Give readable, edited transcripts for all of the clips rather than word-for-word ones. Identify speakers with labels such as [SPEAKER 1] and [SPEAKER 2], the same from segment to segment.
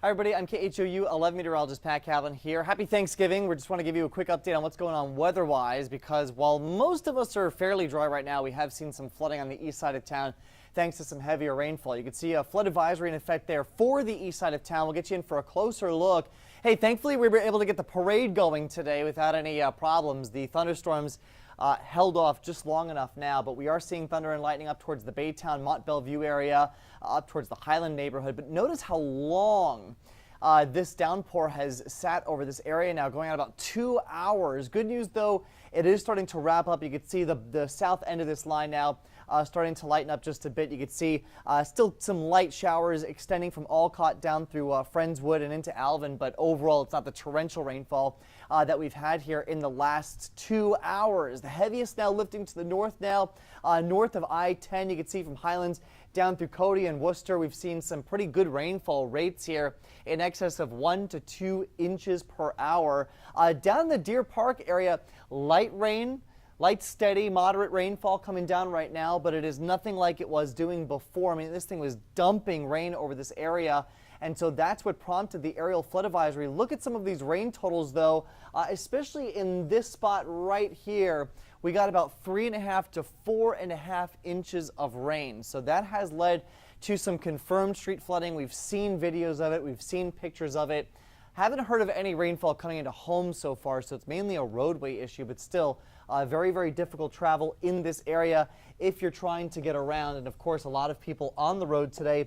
[SPEAKER 1] Hi everybody, I'm KHOU 11 Meteorologist Pat Cavlin here. Happy Thanksgiving. We just want to give you a quick update on what's going on weather-wise because while most of us are fairly dry right now, we have seen some flooding on the east side of town thanks to some heavier rainfall. You can see a flood advisory in effect there for the east side of town. We'll get you in for a closer look. Hey, thankfully we were able to get the parade going today without any problems. The thunderstorms held off just long enough now, but we are seeing thunder and lightning up towards the Baytown, Mont Bellevue area, up towards the Highland neighborhood. But notice how long this downpour has sat over this area now, going on about 2 hours. Good news, though, it is starting to wrap up. You can see the south end of this line now starting to lighten up just a bit. You can see still some light showers extending from Alcott down through Friendswood and into Alvin, but overall it's not the torrential rainfall that we've had here in the last 2 hours. The heaviest now lifting to the north now, north of I-10. You can see from Highlands down through Cody and Worcester, we've seen some pretty good rainfall rates here in excess of 1 to 2 inches per hour. Down in the Deer Park area, light rain, light, steady, moderate rainfall coming down right now, but it is nothing like it was doing before. I mean, this thing was dumping rain over this area, and so that's what prompted the aerial flood advisory. Look at some of these rain totals, though, especially in this spot right here. We got about 3.5 to 4.5 inches of rain. So that has led to some confirmed street flooding. We've seen videos of it. We've seen pictures of it. Haven't heard of any rainfall coming into homes so far, so it's mainly a roadway issue, but still very, very difficult travel in this area if you're trying to get around. And of course, a lot of people on the road today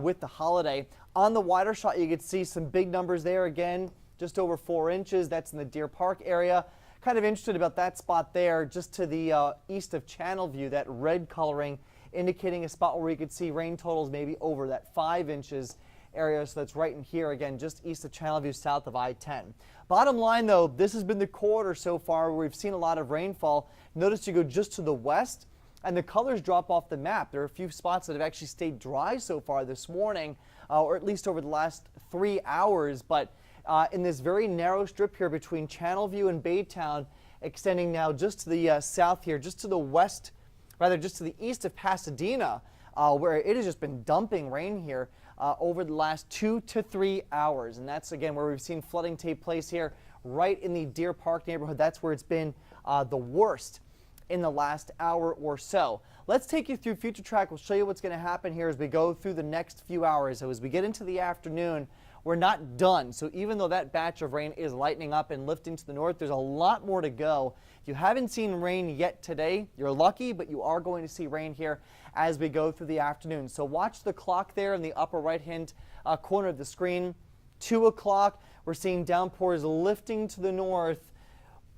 [SPEAKER 1] with the holiday. On the wider shot, you can see some big numbers there again, just over 4 inches. That's in the Deer Park area. Kind of interested about that spot there, just to the east of Channelview, that red coloring indicating a spot where you could see rain totals maybe over that 5 inches area. So that's right in here again, just east of Channelview, south of I-10. Bottom line, though, this has been the quarter so far where we've seen a lot of rainfall. Notice you go just to the west and the colors drop off the map. There are a few spots that have actually stayed dry so far this morning, or at least over the last 3 hours. But in this very narrow strip here between Channelview and Baytown, extending now just to the south here, just to the west, rather just to the east of Pasadena, where it has just been dumping rain here over the last 2 to 3 hours. And that's, again, where we've seen flooding take place here, right in the Deer Park neighborhood. That's where it's been the worst in the last hour or so. Let's take you through Futuretrack. We'll show you what's going to happen here as we go through the next few hours. So as we get into the afternoon, we're not done. So even though that batch of rain is lightening up and lifting to the north, there's a lot more to go. If you haven't seen rain yet today, you're lucky, but you are going to see rain here as we go through the afternoon. So watch the clock there in the upper right-hand corner of the screen. 2 o'clock, we're seeing downpours lifting to the north,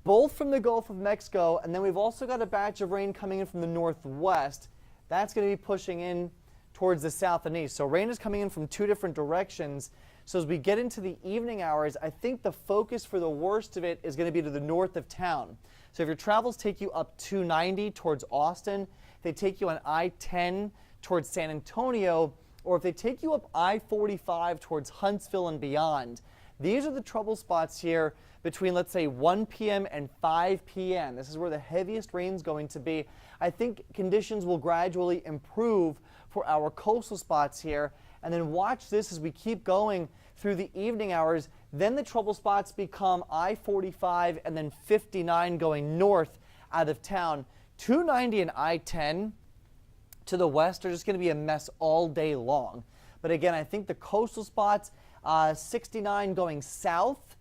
[SPEAKER 1] both from the Gulf of Mexico, and then we've also got a batch of rain coming in from the northwest. That's going to be pushing in towards the south and east. So rain is coming in from 2 different directions. So as we get into the evening hours, I think the focus for the worst of it is going to be to the north of town. So if your travels take you up 290 towards Austin, if they take you on I-10 towards San Antonio, or if they take you up I-45 towards Huntsville and beyond, these are the trouble spots here between, let's say, 1 p.m. and 5 p.m. This is where the heaviest rain is going to be. I think conditions will gradually improve for our coastal spots here. And then watch this as we keep going through the evening hours. Then the trouble spots become I-45 and then 59 going north out of town. 290 and I-10 to the west are just going to be a mess all day long. But again, I think the coastal spots, 69 going south,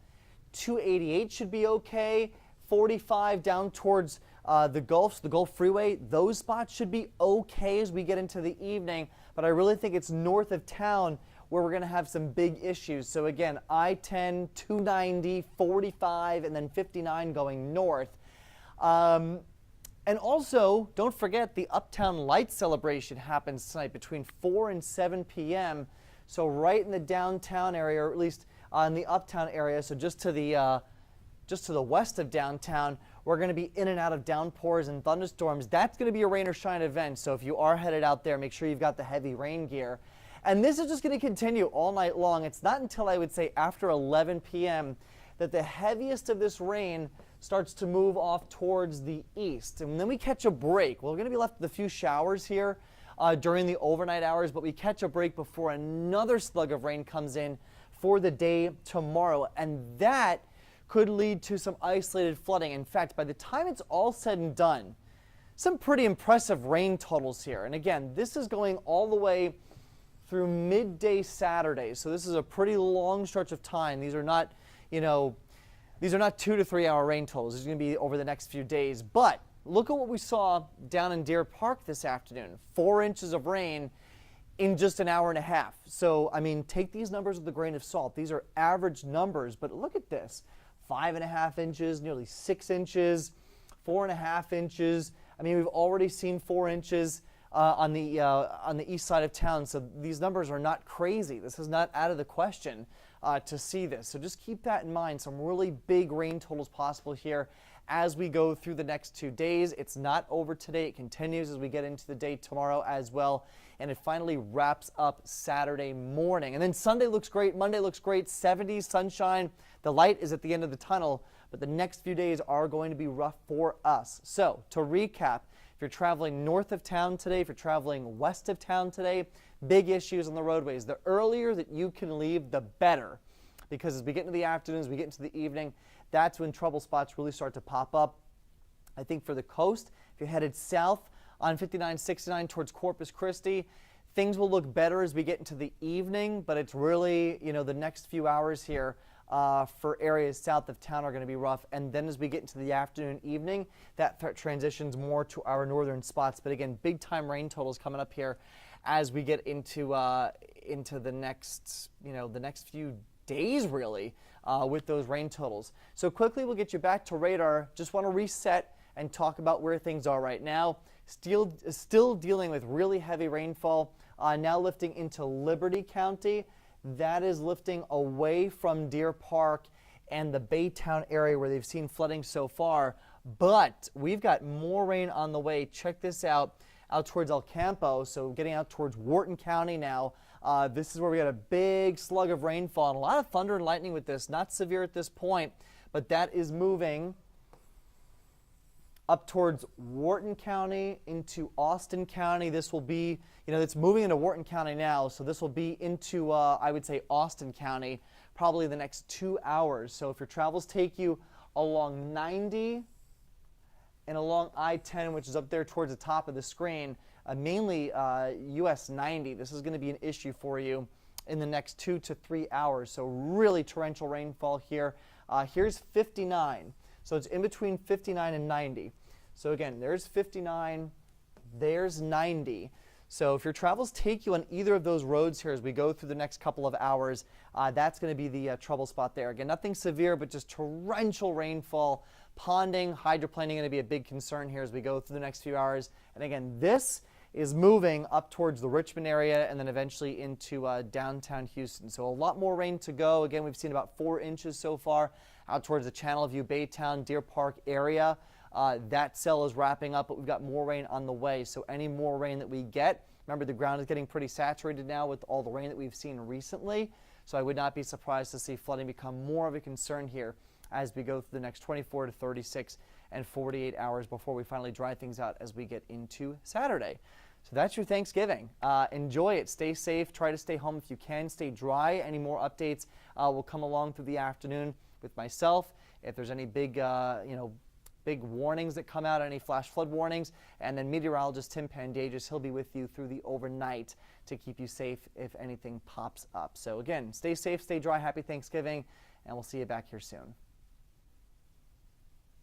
[SPEAKER 1] 288 should be okay. 45 down towards the Gulf Freeway, those spots should be okay as we get into the evening. But I really think it's north of town where we're going to have some big issues. So again, I-10, 290, 45, and then 59 going north. And also, don't forget the Uptown Light Celebration happens tonight between 4 and 7 p.m. So right in the downtown area, or at least in the Uptown area, so just to the west of downtown, we're going to be in and out of downpours and thunderstorms. That's going to be a rain or shine event. So if you are headed out there, make sure you've got the heavy rain gear. And this is just going to continue all night long. It's not until, I would say, after 11 p.m. that the heaviest of this rain starts to move off towards the east. And then we catch a break. We're going to be left with a few showers here during the overnight hours, but we catch a break before another slug of rain comes in for the day tomorrow, and that could lead to some isolated flooding. In fact, by the time it's all said and done, some pretty impressive rain totals here. And again, this is going all the way through midday Saturday. So this is a pretty long stretch of time. These are not, these are not 2 to 3 hour rain totals. This is going to be over the next few days. But look at what we saw down in Deer Park this afternoon. 4 inches of rain in just an hour and a half. So, I mean, take these numbers with a grain of salt. These are average numbers, but look at this. 5.5 inches, nearly 6 inches, 4.5 inches. I mean, we've already seen 4 inches on the east side of town. So these numbers are not crazy. This is not out of the question to see this. So just keep that in mind. Some really big rain totals possible here as we go through the next 2 days. It's not over today. It continues as we get into the day tomorrow as well. And it finally wraps up Saturday morning. And then Sunday looks great. Monday looks great. 70s, sunshine. The light is at the end of the tunnel. But the next few days are going to be rough for us. So to recap, if you're traveling north of town today, if you're traveling west of town today, big issues on the roadways. The earlier that you can leave, the better. Because as we get into the afternoons, we get into the evening, that's when trouble spots really start to pop up. I think for the coast, if you're headed south on 5969 towards Corpus Christi, things will look better as we get into the evening, but it's really, the next few hours here for areas south of town are going to be rough. And then as we get into the afternoon, evening, that transitions more to our northern spots. But again, big time rain totals coming up here as we get into the next, the next few days really with those rain totals. So quickly, we'll get you back to radar. Just want to reset and talk about where things are right now. Still dealing with really heavy rainfall, now lifting into Liberty County. That is lifting away from Deer Park and the Baytown area where they've seen flooding so far. But we've got more rain on the way. Check this out towards El Campo, so getting out towards Wharton County now. This is where we got a big slug of rainfall and a lot of thunder and lightning with this. Not severe at this point, but that is moving up towards Wharton County into Austin County. This will be, it's moving into Wharton County now, so this will be into, I would say, Austin County probably the next 2 hours. So if your travels take you along 90 and along I-10, which is up there towards the top of the screen, mainly US 90, this is going to be an issue for you in the next 2 to 3 hours. So really torrential rainfall here. Here's 59. So it's in between 59 and 90. So again, there's 59, there's 90. So if your travels take you on either of those roads here as we go through the next couple of hours, that's going to be the trouble spot there. Again, nothing severe, but just torrential rainfall. Ponding, hydroplaning going to be a big concern here as we go through the next few hours. And again, this is moving up towards the Richmond area and then eventually into downtown Houston. So a lot more rain to go. Again, we've seen about 4 inches so far out towards the Channel View, Baytown, Deer Park area. That cell is wrapping up, but we've got more rain on the way. So any more rain that we get, remember the ground is getting pretty saturated now with all the rain that we've seen recently. So I would not be surprised to see flooding become more of a concern here as we go through the next 24 to 36 and 48 hours before we finally dry things out as we get into Saturday. So that's your Thanksgiving. Enjoy it. Stay safe. Try to stay home if you can. Stay dry. Any more updates will come along through the afternoon with myself. If there's any big, big warnings that come out, any flash flood warnings, and then meteorologist Tim Pandagis, he'll be with you through the overnight to keep you safe if anything pops up. So again, stay safe, stay dry. Happy Thanksgiving, and we'll see you back here soon.